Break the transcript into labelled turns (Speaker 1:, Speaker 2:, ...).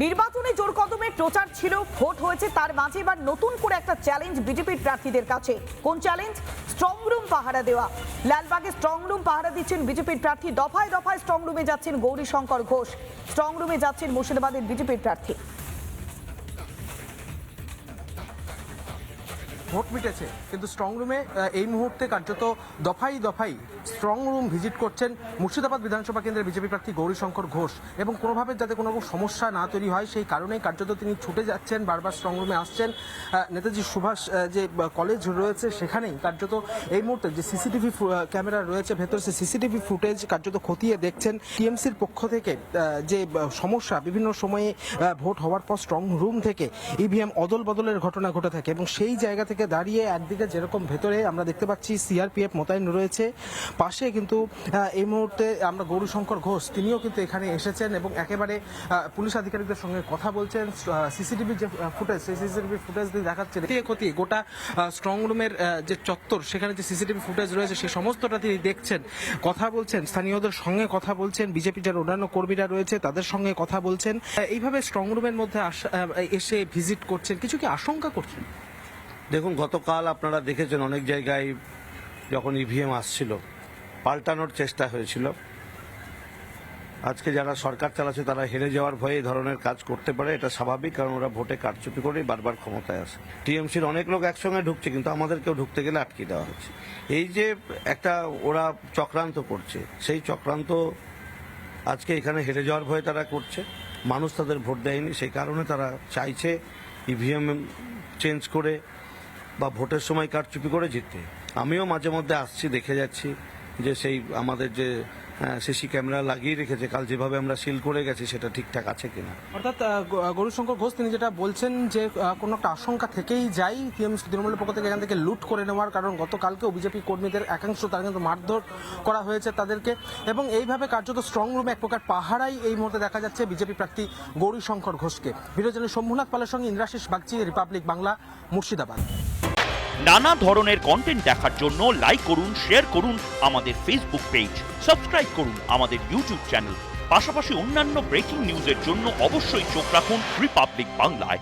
Speaker 1: নির্বাচনে জোর কদমে প্রচার ছিল, ভোট হয়েছে, তার মাঝে এবার নতুন করে একটা চ্যালেঞ্জ বিজেপির প্রার্থীদের কাছে। কোন চ্যালেঞ্জ? স্ট্রং রুম পাহারা দেওয়া। লালবাগে স্ট্রং রুম পাহারা দিচ্ছেন বিজেপির প্রার্থী। দফায় দফায় স্ট্রং রুমে যাচ্ছেন গৌরীশঙ্কর ঘোষ, স্ট্রং রুমে যাচ্ছেন মুর্শিদাবাদের বিজেপির প্রার্থী।
Speaker 2: ভোট মিটেছে, কিন্তু স্ট্রং রুমে এই মুহূর্তে কার্যত দফাই দফাই স্ট্রং রুম ভিজিট করছেন মুর্শিদাবাদ বিধানসভা কেন্দ্রের বিজেপি প্রার্থী গৌরীশঙ্কর ঘোষ, এবং কোনোভাবে যাতে কোনো রকম সমস্যা না তৈরি হয় সেই কারণেই কার্যত তিনি ছুটে যাচ্ছেন, বারবার স্ট্রং রুমে আসছেন। নেতাজি সুভাষ যে কলেজ রয়েছে সেখানেই কার্যত এই মুহূর্তে যে সিসিটিভি ক্যামেরা রয়েছে ভেতরে, সেই সিসিটিভি ফুটেজ কার্যত খতিয়ে দেখছেন। টিএমসির পক্ষ থেকে যে সমস্যা, বিভিন্ন সময়ে ভোট হওয়ার পর স্ট্রং রুম থেকে ইভিএম অদল বদলের ঘটনা ঘটে থাকে, এবং সেই জায়গা থেকে দাঁড়িয়ে একদিকে যেরকম ভেতরে আমরা দেখতে পাচ্ছি সিআরপিএফ মোতায়েন রয়েছে, পাশে কিন্তু এই মুহূর্তে আমরা গৌরীশঙ্কর ঘোষ তিনিও কিন্তু এখানে এসেছেন এবং একেবারে পুলিশ আধিকারিকদের সঙ্গে কথা বলছেন। সিসিটিভি যে ফুটেজ, সেই সিসিটিভি ফুটেজ দিয়ে দেখাচ্ছেন ক্ষতি গোটা স্ট্রং রুমের যে চত্বর, সেখানে যে সিসিটিভি ফুটেজ রয়েছে সেই সমস্তটা তিনি দেখছেন, কথা বলছেন, স্থানীয়দের সঙ্গে কথা বলছেন, বিজেপি যারা অন্যান্য কর্মীরা রয়েছে তাদের সঙ্গে কথা বলছেন। এইভাবে স্ট্রং রুমের মধ্যে এসে ভিজিট করছেন, কিছু কি আশঙ্কা করছেন?
Speaker 3: দেখুন, গতকাল আপনারা দেখেছেন অনেক জায়গায় যখন ইভিএম আসছিল পাল্টানোর চেষ্টা হয়েছিল। আজকে যারা সরকার চালাচ্ছে তারা হেরে যাওয়ার ভয়ে এই ধরনের কাজ করতে পারে, এটা স্বাভাবিক, কারণ ওরা ভোটে কারচুপি করে বারবার ক্ষমতায় আসে। টিএমসির অনেক লোক একসঙ্গে ঢুকছে, কিন্তু আমাদেরকেও ঢুকতে গেলে আটকে দেওয়া হচ্ছে। এই যে একটা ওরা চক্রান্ত করছে, সেই চক্রান্ত আজকে এখানে হেরে যাওয়ার ভয়ে তারা করছে। মানুষ তাদের ভোট দেয়নি, সেই কারণে তারা চাইছে ইভিএম চেঞ্জ করে বা ভোটের সময় কারচুপি করে জিততে। আমিও মাঝে মধ্যে আসছি, দেখে যাচ্ছি যে সেই আমাদের যে সিসি ক্যামেরা লাগিয়ে রেখেছে, কাল যেভাবে আমরা সিল করে গেছি সেটা ঠিকঠাক আছে কিনা।
Speaker 2: অর্থাৎ গৌরীশঙ্কর ঘোষ তিনি যেটা বলছেন যে কোনো একটা আশঙ্কা থেকেই যাই তৃণমূলের পক্ষ থেকে এখান থেকে লুট করে নেওয়ার, কারণ গতকালকেও বিজেপি কর্মীদের একাংশ তারা কিন্তু মারধর করা হয়েছে তাদেরকে, এবং এইভাবে কার্যত স্ট্রং রুমে এক প্রকার পাহারাই এই মুহূর্তে দেখা যাচ্ছে বিজেপি প্রার্থী গৌরীশঙ্কর ঘোষকে। বিরোধী শম্ভুনাথ পালের সঙ্গে ইন্দ্রাশিস বাগচি, রিপাবলিক বাংলা, মুর্শিদাবাদ।
Speaker 4: নানা ধরনের কন্টেন্ট দেখার জন্য লাইক করুন, শেয়ার করুন আমাদের ফেসবুক পেজ, সাবস্ক্রাইব করুন আমাদের ইউটিউব চ্যানেল। পাশাপাশি অন্যান্য ব্রেকিং নিউজের জন্য অবশ্যই চোখ রাখুন রিপাবলিক বাংলায়।